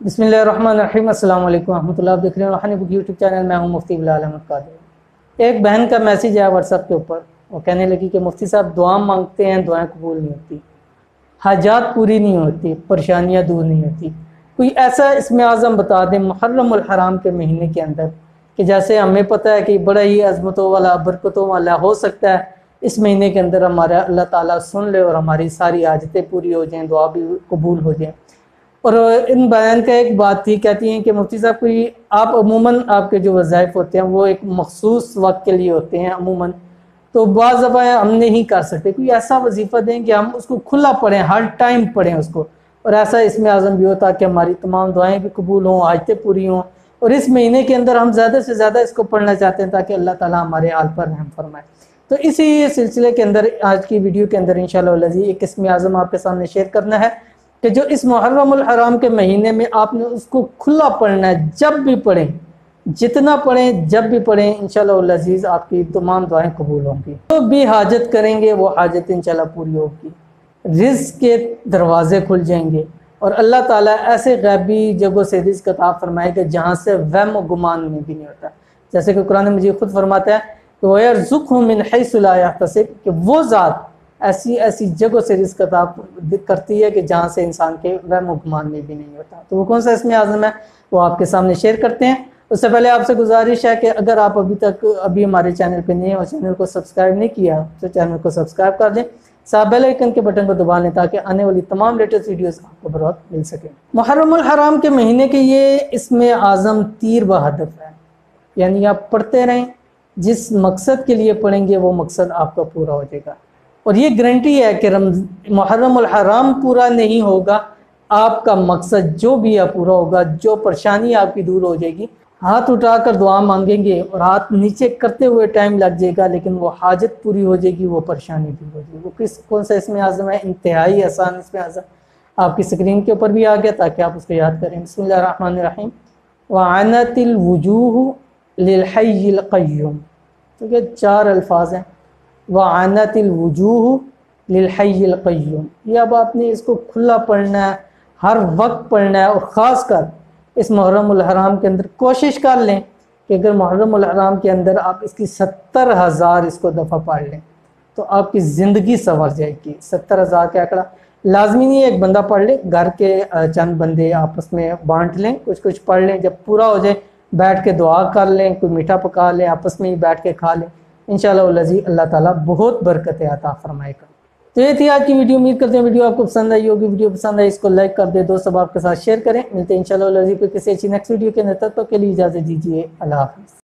बिस्मिल्लाहिर्रहमानिर्रहीम। अस्सलाम वालेकुम रहमतुल्लाह। आप देख रहे हैं रूहानी बुक यूट्यूब चैनल। मैं हूं मुफ्ती बिलाल अहमद कादरी। एक बहन का मैसेज आया व्हाट्सएप के ऊपर। वो कहने लगी कि मुफ्ती साहब दुआ मांगते हैं, दुआएं कबूल नहीं होती, हाजात पूरी नहीं होती, परेशानियां दूर नहीं होती। कोई ऐसा इसमें आज़म बता दें मुहर्रम उल हराम के महीने के अंदर कि जैसे हमें पता है कि बड़ा ही अज़मतों वाला बरकतों वाला हो सकता है इस महीने के अंदर हमारा अल्लाह ताला सुन ले और हमारी सारी हाजतें पूरी हो जाएं, दुआ भी कबूल हो जाएं। और इन बयान का एक बात थी, कहती हैं कि मुफ्ती साहब कोई आप अमूमन आपके जो वज़ाइफ होते हैं वो एक मखसूस वक्त के लिए होते हैं अमूमन, तो बाज़ दफ़ा हम नहीं कर सकते। कोई ऐसा वजीफ़ा दें कि हम उसको खुला पढ़ें, हर टाइम पढ़ें उसको, और ऐसा इसमें आज़म भी हो ताकि हमारी तमाम दुआएं भी कबूल हों, हाजतें पूरी हों। और इस महीने के अंदर हम ज़्यादा से ज़्यादा इसको पढ़ना चाहते हैं ताकि अल्लाह ताला हमारे हाल पर रहम फरमाए। तो इसी सिलसिले के अंदर आज की वीडियो के अंदर इंशाअल्लाह एक इसमें आज़म आपके सामने शेयर करना है कि जो इस मुहर्रम उल हराम के महीने में आपने उसको खुला पढ़ना है। जब भी पढ़ें, जितना पढ़ें, जब भी पढ़ें, इंशाअल्लाह अज़ीज़ आपकी तमाम दुआएं कबूल होंगी। तो भी हाजत करेंगे वो हाजत इंशाअल्लाह पूरी होगी, रिज़्क़ के दरवाजे खुल जाएंगे और अल्लाह ताला ऐसे गैबी जगहों से रिज़्क़ अता फरमाएगा जहाँ से वहम गुमान में भी नहीं होता। जैसे कि कुरान मजीद खुद फरमाता है कि वयरज़ुक़हु मिन हैसु ला यहतसिब, कि वो ज़ात ऐसी ऐसी जगहों से रिज़्क़ अता करती है कि जहाँ से इंसान के वहम गुमान में भी नहीं होता। तो वो कौन सा इसमें आज़म है वो आपके सामने शेयर करते हैं। उससे पहले आपसे गुजारिश है कि अगर आप अभी हमारे चैनल पे नहीं है और चैनल को सब्सक्राइब नहीं किया तो चैनल को सब्सक्राइब कर दें, साथ बेल आइकन के बटन को दबा लें ताकि आने वाली तमाम लेटेस्ट वीडियोस आपको बर वक्त मिल सके। मुहर्रम उल हराम के महीने के ये इसमें आज़म तीर व हदफ है, यानी आप पढ़ते रहें, जिस मकसद के लिए पढ़ेंगे वो मकसद आपका पूरा हो जाएगा। और ये गारंटी है कि मुहर्रम उल हराम पूरा नहीं होगा, आपका मकसद जो भी है पूरा होगा, जो परेशानी आपकी दूर हो जाएगी। हाथ उठाकर दुआ मांगेंगे और हाथ नीचे करते हुए टाइम लग जाएगा, लेकिन वो हाजत पूरी हो जाएगी, वो परेशानी दूर हो जाएगी। वो कौन सा इसमें आज़म है? इंतहाई आसान इसमें आज़म आपकी स्क्रीन के ऊपर भी आ गया ताकि आप उसको याद करें। बिस्मिल्लाहिर्रहमानिर्रहीम। वअनतिल वुजूह लिल हय्यिल क़य्यूम। तो ये चार अल्फाज हैं, वअनतिल वुजूह लिल हय्यिल क़य्यूम। ये अब आपने इसको खुला पढ़ना है, हर वक्त पढ़ना है। और ख़ास कर इस मुहर्रम उल हराम के अंदर कोशिश कर लें कि अगर मुहर्रम उल हराम के अंदर आप इसकी 70,000 इसको दफ़ा पढ़ लें तो आपकी ज़िंदगी संवर जाएगी। 70,000 का आंकड़ा लाजमी नहीं है एक बंदा पढ़ ले, घर के चंद बंदे आपस में बांट लें, कुछ कुछ पढ़ लें। जब पूरा हो जाए बैठ के दुआ कर लें, कोई मीठा पका लें, आपस में ही बैठ के खा लें, इंशाअल्लाह अल्लाह ताला बहुत बरकतें अता फरमाएगा। तो ये थी आज की वीडियो। उम्मीद करते हैं वीडियो आपको पसंद आई होगी। वीडियो पसंद आई इसको लाइक कर दे, दोस्तों आपके साथ शेयर करें। मिलते हैं इंशाअल्लाह किसी अच्छी नेक्स्ट वीडियो के अंदर। तब तक के लिए इजाज़त दीजिए। अल्लाह हाफ़िज़।